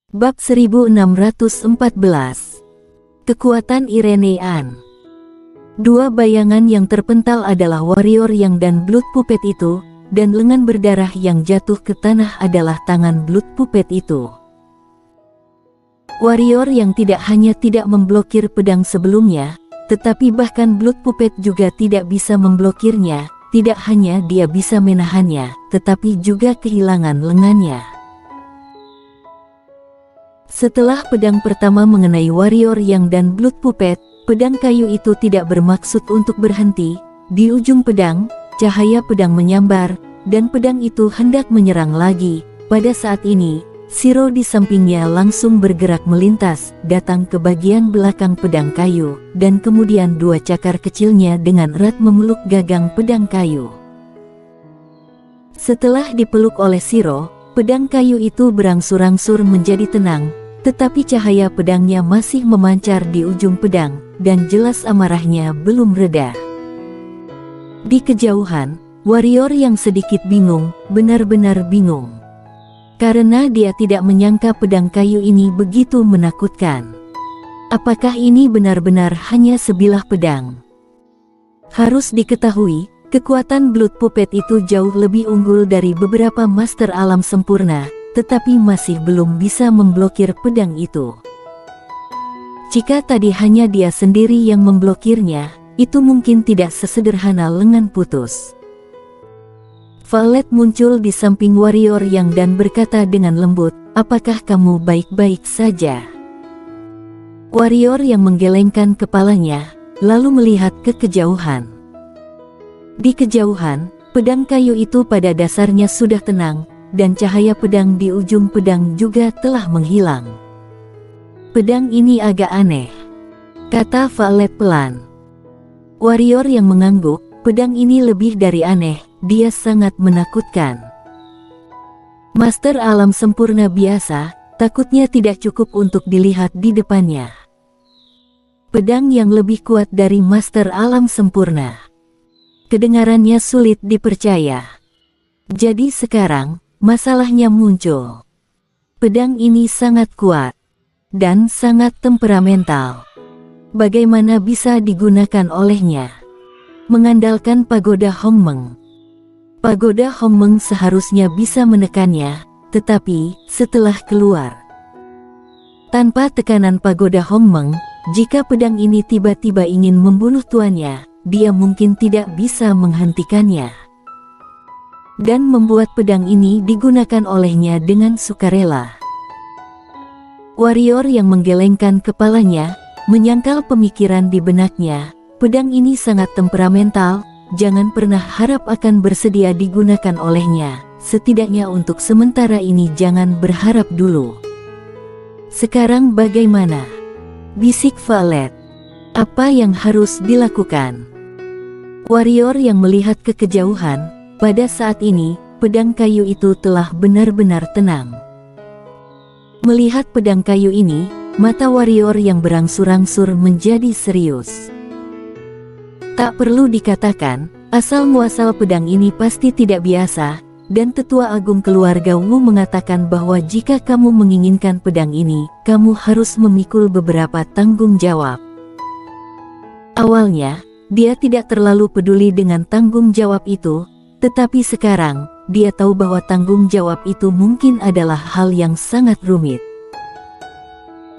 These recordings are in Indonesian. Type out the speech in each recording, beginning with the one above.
Bab 1614. Kekuatan Irenean. Dua bayangan yang terpental adalah warrior yang dan blood puppet itu, dan lengan berdarah yang jatuh ke tanah adalah tangan blood puppet itu. Warrior yang tidak hanya tidak memblokir pedang sebelumnya, tetapi bahkan blood puppet juga tidak bisa memblokirnya. Tidak hanya dia bisa menahannya, tetapi juga kehilangan lengannya. Setelah pedang pertama mengenai warrior yang dan blood puppet, pedang kayu itu tidak bermaksud untuk berhenti. Di ujung pedang, cahaya pedang menyambar, dan pedang itu hendak menyerang lagi. Pada saat ini, Shiro di sampingnya langsung bergerak melintas, datang ke bagian belakang pedang kayu, dan kemudian dua cakar kecilnya dengan erat memeluk gagang pedang kayu. Setelah dipeluk oleh Shiro, pedang kayu itu berangsur-angsur menjadi tenang, tetapi cahaya pedangnya masih memancar di ujung pedang, dan jelas amarahnya belum reda. Di kejauhan, warrior yang sedikit bingung, benar-benar bingung. Karena dia tidak menyangka pedang kayu ini begitu menakutkan. Apakah ini benar-benar hanya sebilah pedang? Harus diketahui, kekuatan blood puppet itu jauh lebih unggul dari beberapa master alam sempurna, tetapi masih belum bisa memblokir pedang itu. Jika tadi hanya dia sendiri yang memblokirnya, itu mungkin tidak sesederhana lengan putus. Violet muncul di samping warrior yang dan berkata dengan lembut, "Apakah kamu baik-baik saja?" Warrior yang menggelengkan kepalanya, lalu melihat ke kejauhan. Di kejauhan, pedang kayu itu pada dasarnya sudah tenang, dan cahaya pedang di ujung pedang juga telah menghilang. "Pedang ini agak aneh," kata Violet pelan. Warrior yang mengangguk, "Pedang ini lebih dari aneh, dia sangat menakutkan." Master alam sempurna biasa, takutnya tidak cukup untuk dilihat di depannya. Pedang yang lebih kuat dari master alam sempurna. Kedengarannya sulit dipercaya. Jadi sekarang, masalahnya muncul. Pedang ini sangat kuat, dan sangat temperamental. Bagaimana bisa digunakan olehnya? Mengandalkan pagoda Hongmeng. Pagoda Hongmeng seharusnya bisa menekannya, tetapi setelah keluar. Tanpa tekanan pagoda Hongmeng, jika pedang ini tiba-tiba ingin membunuh tuannya, dia mungkin tidak bisa menghentikannya. Dan membuat pedang ini digunakan olehnya dengan sukarela. Warrior yang menggelengkan kepalanya, menyangkal pemikiran di benaknya. Pedang ini sangat temperamental, jangan pernah harap akan bersedia digunakan olehnya. Setidaknya untuk sementara ini jangan berharap dulu. Sekarang bagaimana? Bisik Violet. Apa yang harus dilakukan? Warrior yang melihat ke kejauhan, pada saat ini, pedang kayu itu telah benar-benar tenang. Melihat pedang kayu ini, mata warrior yang berangsur-angsur menjadi serius. Tak perlu dikatakan, asal-muasal pedang ini pasti tidak biasa, dan tetua agung keluarga Wu mengatakan bahwa jika kamu menginginkan pedang ini, kamu harus memikul beberapa tanggung jawab. Awalnya, dia tidak terlalu peduli dengan tanggung jawab itu, tetapi sekarang, dia tahu bahwa tanggung jawab itu mungkin adalah hal yang sangat rumit.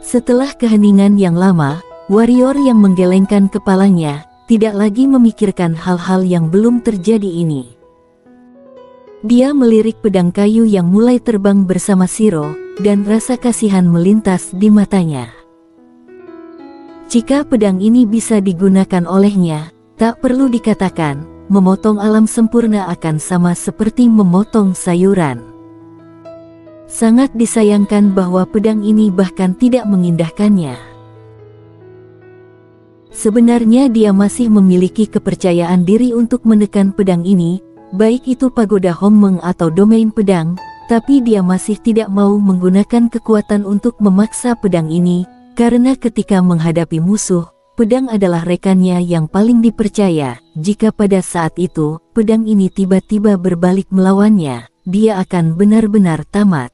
Setelah keheningan yang lama, warrior yang menggelengkan kepalanya, tidak lagi memikirkan hal-hal yang belum terjadi ini. Dia melirik pedang kayu yang mulai terbang bersama Shiro, dan rasa kasihan melintas di matanya. Jika pedang ini bisa digunakan olehnya, tak perlu dikatakan, memotong alam sempurna akan sama seperti memotong sayuran. Sangat disayangkan bahwa pedang ini bahkan tidak mengindahkannya. Sebenarnya dia masih memiliki kepercayaan diri untuk menekan pedang ini, baik itu pagoda Hongmeng atau domain pedang, tapi dia masih tidak mau menggunakan kekuatan untuk memaksa pedang ini, karena ketika menghadapi musuh, pedang adalah rekannya yang paling dipercaya. Jika pada saat itu, pedang ini tiba-tiba berbalik melawannya, dia akan benar-benar tamat.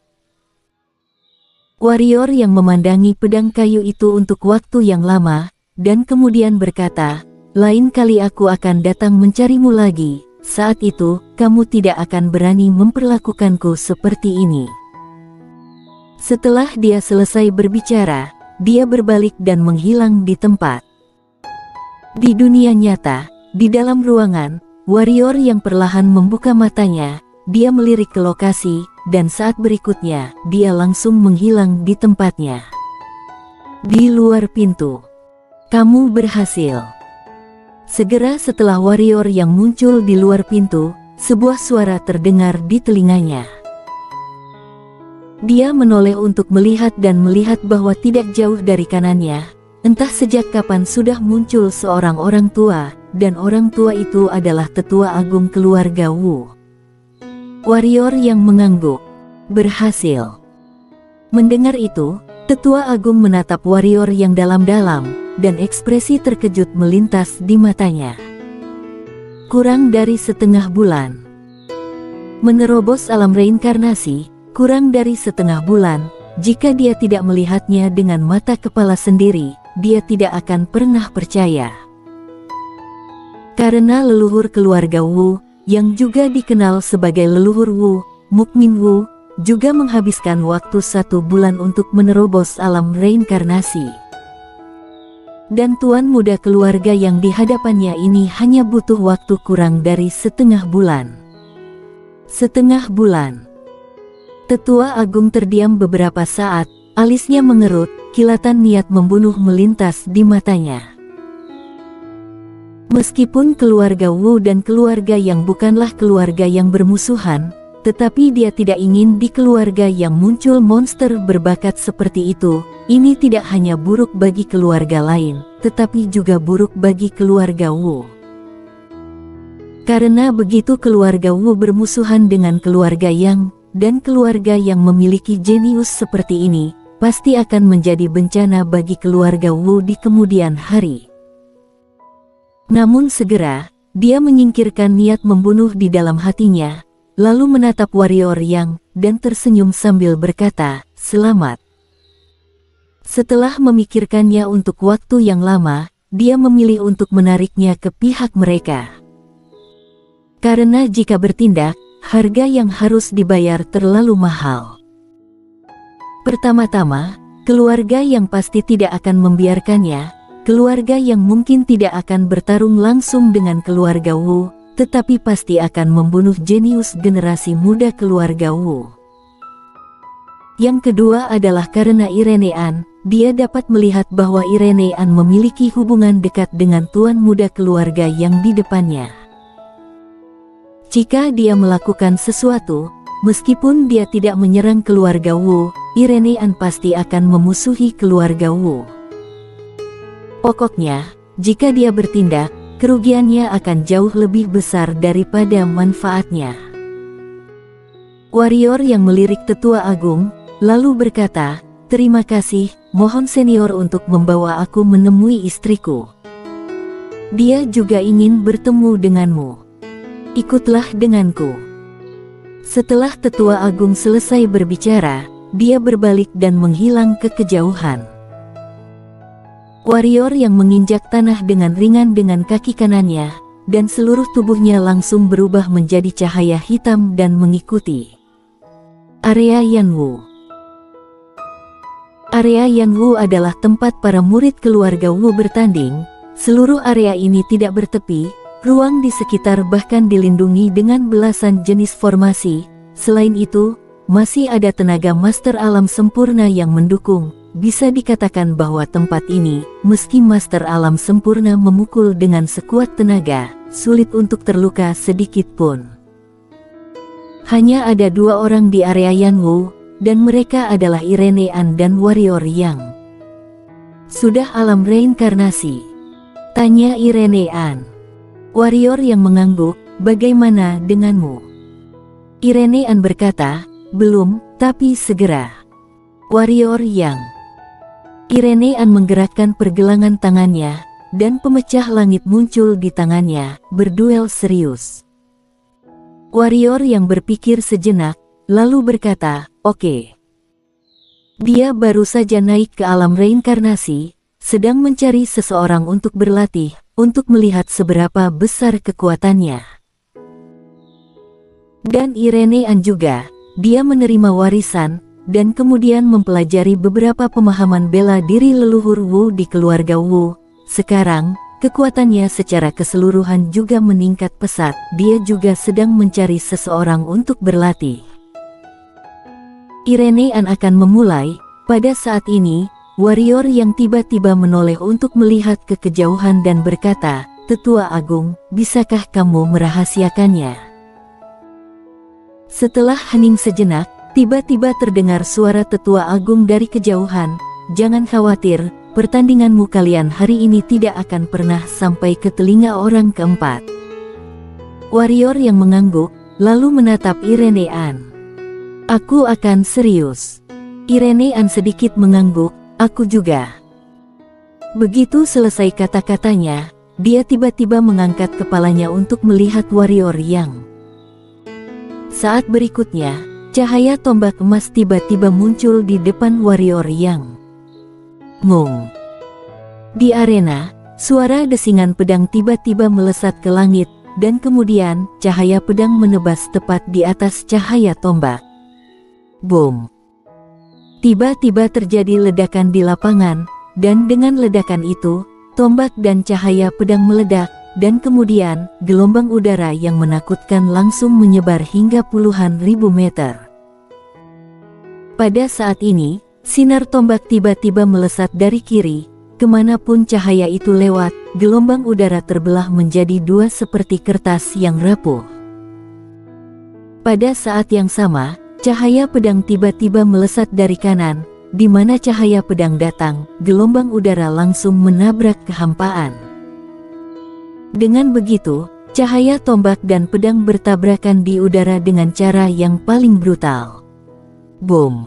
Warrior yang memandangi pedang kayu itu untuk waktu yang lama, dan kemudian berkata, "Lain kali aku akan datang mencarimu lagi. Saat itu, kamu tidak akan berani memperlakukanku seperti ini." Setelah dia selesai berbicara, dia berbalik dan menghilang di tempat. Di dunia nyata, di dalam ruangan, warrior yang perlahan membuka matanya, dia melirik ke lokasi, dan saat berikutnya, dia langsung menghilang di tempatnya. Di luar pintu. "Kamu berhasil." Segera setelah warrior yang muncul di luar pintu, sebuah suara terdengar di telinganya. Dia menoleh untuk melihat dan melihat bahwa tidak jauh dari kanannya, entah sejak kapan sudah muncul seorang orang tua, dan orang tua itu adalah tetua agung keluarga Wu. Warrior yang mengangguk. "Berhasil." Mendengar itu, tetua agung menatap warrior yang dalam-dalam, dan ekspresi terkejut melintas di matanya. Kurang dari setengah bulan. Menerobos alam reinkarnasi, kurang dari setengah bulan, jika dia tidak melihatnya dengan mata kepala sendiri, dia tidak akan pernah percaya. Karena leluhur keluarga Wu, yang juga dikenal sebagai leluhur Wu, Mukmin Wu, juga menghabiskan waktu 1 bulan untuk menerobos alam reinkarnasi. Dan tuan muda keluarga yang dihadapannya ini hanya butuh waktu kurang dari setengah bulan. Setengah bulan. Tetua agung terdiam beberapa saat, alisnya mengerut, kilatan niat membunuh melintas di matanya. Meskipun keluarga Wu dan keluarga yang bukanlah keluarga yang bermusuhan, tetapi dia tidak ingin di keluarga yang muncul monster berbakat seperti itu. Ini tidak hanya buruk bagi keluarga lain, tetapi juga buruk bagi keluarga Wu. Karena begitu keluarga Wu bermusuhan dengan keluarga Yang, dan keluarga yang memiliki jenius seperti ini, pasti akan menjadi bencana bagi keluarga Wu di kemudian hari. Namun segera, dia menyingkirkan niat membunuh di dalam hatinya, lalu menatap warrior Yang, dan tersenyum sambil berkata, "Selamat." Setelah memikirkannya untuk waktu yang lama, dia memilih untuk menariknya ke pihak mereka. Karena jika bertindak, harga yang harus dibayar terlalu mahal. Pertama-tama, keluarga yang pasti tidak akan membiarkannya, keluarga yang mungkin tidak akan bertarung langsung dengan keluarga Wu, tetapi pasti akan membunuh jenius generasi muda keluarga Wu. Yang kedua adalah karena Irenean, dia dapat melihat bahwa Irenean memiliki hubungan dekat dengan tuan muda keluarga yang di depannya. Jika dia melakukan sesuatu, meskipun dia tidak menyerang keluarga Wu, Irenean pasti akan memusuhi keluarga Wu. Pokoknya, jika dia bertindak, kerugiannya akan jauh lebih besar daripada manfaatnya. Warrior yang melirik tetua agung, lalu berkata, "Terima kasih, mohon senior untuk membawa aku menemui istriku. Dia juga ingin bertemu denganmu. Ikutlah denganku." Setelah tetua agung selesai berbicara, dia berbalik dan menghilang ke kejauhan. Warrior yang menginjak tanah dengan ringan dengan kaki kanannya, dan seluruh tubuhnya langsung berubah menjadi cahaya hitam dan mengikuti area Yanwu. Area Yanwu adalah tempat para murid keluarga Wu bertanding. Seluruh area ini tidak bertepi, ruang di sekitar bahkan dilindungi dengan belasan jenis formasi. Selain itu, masih ada tenaga master alam sempurna yang mendukung. Bisa dikatakan bahwa tempat ini, meski master alam sempurna memukul dengan sekuat tenaga, sulit untuk terluka sedikit pun. Hanya ada 2 orang di area Yanwu, dan mereka adalah Irenean dan warrior Yang. "Sudah alam reinkarnasi?" tanya Irenean. Warrior yang mengangguk, "Bagaimana denganmu?" Irenean berkata, "Belum, tapi segera." Warrior Yang. Irenean menggerakkan pergelangan tangannya, dan pemecah langit muncul di tangannya, berduel serius. Warrior yang berpikir sejenak, lalu berkata, "Oke. Dia baru saja naik ke alam reinkarnasi, sedang mencari seseorang untuk berlatih, untuk melihat seberapa besar kekuatannya. Dan Irenean juga, dia menerima warisan, dan kemudian mempelajari beberapa pemahaman bela diri leluhur Wu di keluarga Wu. Sekarang, kekuatannya secara keseluruhan juga meningkat pesat. Dia juga sedang mencari seseorang untuk berlatih. Irenean akan memulai. Pada saat ini, warrior yang tiba-tiba menoleh untuk melihat ke kejauhan dan berkata, "Tetua Agung, bisakah kamu merahasiakannya?" Setelah hening sejenak, tiba-tiba terdengar suara Tetua Agung dari kejauhan, "Jangan khawatir, pertandinganmu kalian hari ini tidak akan pernah sampai ke telinga orang keempat." Warrior yang mengangguk, lalu menatap Irenean. "Aku akan serius." Irenean sedikit mengangguk, "Aku juga." Begitu selesai kata-katanya, dia tiba-tiba mengangkat kepalanya untuk melihat warrior yang. Saat berikutnya, cahaya tombak emas tiba-tiba muncul di depan warrior yang. Mung. Di arena, suara desingan pedang tiba-tiba melesat ke langit, dan kemudian cahaya pedang menebas tepat di atas cahaya tombak. Boom. Tiba-tiba terjadi ledakan di lapangan, dan dengan ledakan itu, tombak dan cahaya pedang meledak, dan kemudian gelombang udara yang menakutkan langsung menyebar hingga puluhan ribu meter. Pada saat ini, sinar tombak tiba-tiba melesat dari kiri, kemanapun cahaya itu lewat, gelombang udara terbelah menjadi dua seperti kertas yang rapuh. Pada saat yang sama, cahaya pedang tiba-tiba melesat dari kanan, di mana cahaya pedang datang, gelombang udara langsung menabrak kehampaan. Dengan begitu, cahaya tombak dan pedang bertabrakan di udara dengan cara yang paling brutal. Boom.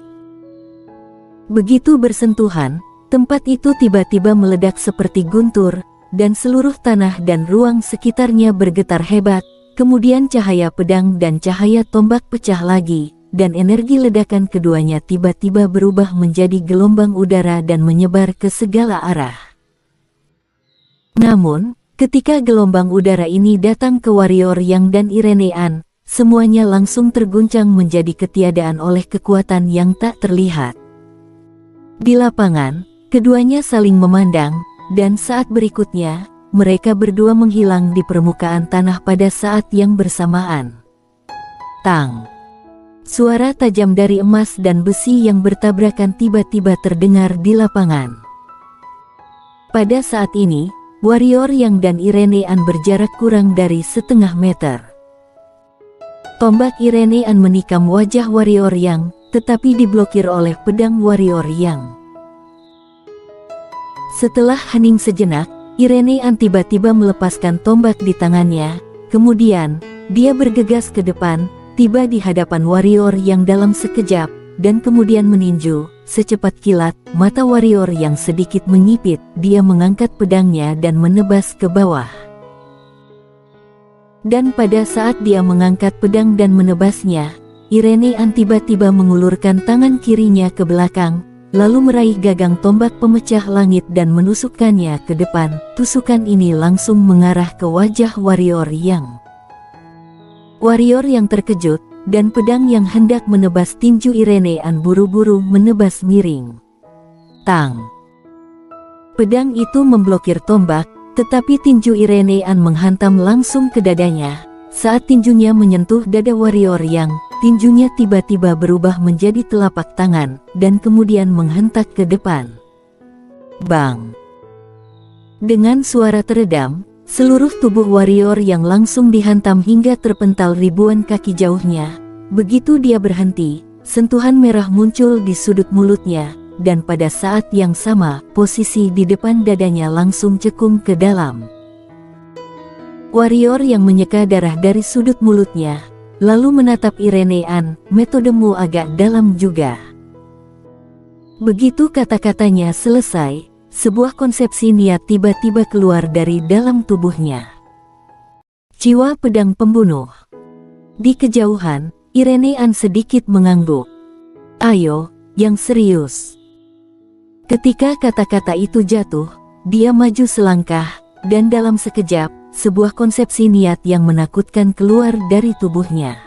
Begitu bersentuhan, tempat itu tiba-tiba meledak seperti guntur, dan seluruh tanah dan ruang sekitarnya bergetar hebat. Kemudian cahaya pedang dan cahaya tombak pecah lagi, dan energi ledakan keduanya tiba-tiba berubah menjadi gelombang udara dan menyebar ke segala arah. Namun, ketika gelombang udara ini datang ke warrior yang dan Irenean, semuanya langsung terguncang menjadi ketiadaan oleh kekuatan yang tak terlihat. Di lapangan, keduanya saling memandang, dan saat berikutnya, mereka berdua menghilang di permukaan tanah pada saat yang bersamaan. Tang. Suara tajam dari emas dan besi yang bertabrakan tiba-tiba terdengar di lapangan. Pada saat ini, warrior yang dan Irenean berjarak kurang dari setengah meter. Tombak Irenean menikam wajah warrior yang, tetapi diblokir oleh pedang warrior yang. Setelah hening sejenak, Irenean tiba-tiba melepaskan tombak di tangannya, kemudian, dia bergegas ke depan, tiba di hadapan warrior yang dalam sekejap, dan kemudian meninju. Secepat kilat, mata warrior yang sedikit menyipit, dia mengangkat pedangnya dan menebas ke bawah. Dan pada saat dia mengangkat pedang dan menebasnya, Irenean tiba-tiba mengulurkan tangan kirinya ke belakang, lalu meraih gagang tombak pemecah langit dan menusukkannya ke depan. Tusukan ini langsung mengarah ke wajah warrior yang. Warrior yang terkejut, dan pedang yang hendak menebas tinju Irenean buru-buru menebas miring. Tang. Pedang itu memblokir tombak, tetapi tinju Irenean menghantam langsung ke dadanya. Saat tinjunya menyentuh dada warrior yang, tinjunya tiba-tiba berubah menjadi telapak tangan, dan kemudian menghentak ke depan. Bang. Dengan suara teredam, seluruh tubuh warrior yang langsung dihantam hingga terpental ribuan kaki jauhnya. Begitu dia berhenti, sentuhan merah muncul di sudut mulutnya, dan pada saat yang sama, posisi di depan dadanya langsung cekung ke dalam. Warrior yang menyeka darah dari sudut mulutnya, lalu menatap Irenean, "Metodemu agak dalam juga." Begitu kata-katanya selesai, sebuah konsepsi niat tiba-tiba keluar dari dalam tubuhnya. Jiwa pedang pembunuh. Di kejauhan, Irenean sedikit mengangguk. "Ayo, yang serius. Ketika kata-kata itu jatuh, dia maju selangkah, dan dalam sekejap, sebuah konsepsi niat yang menakutkan keluar dari tubuhnya.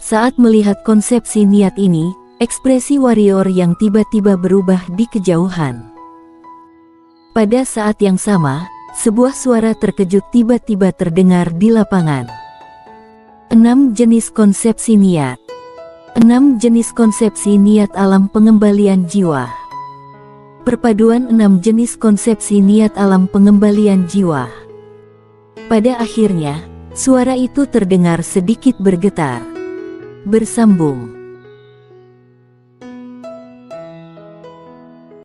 Saat melihat konsepsi niat ini, ekspresi warrior yang tiba-tiba berubah di kejauhan. Pada saat yang sama, sebuah suara terkejut tiba-tiba terdengar di lapangan. 6 jenis konsepsi niat. 6 jenis konsepsi niat alam pengembalian jiwa. Perpaduan 6 jenis konsepsi niat alam pengembalian jiwa. Pada akhirnya, suara itu terdengar sedikit bergetar. Bersambung.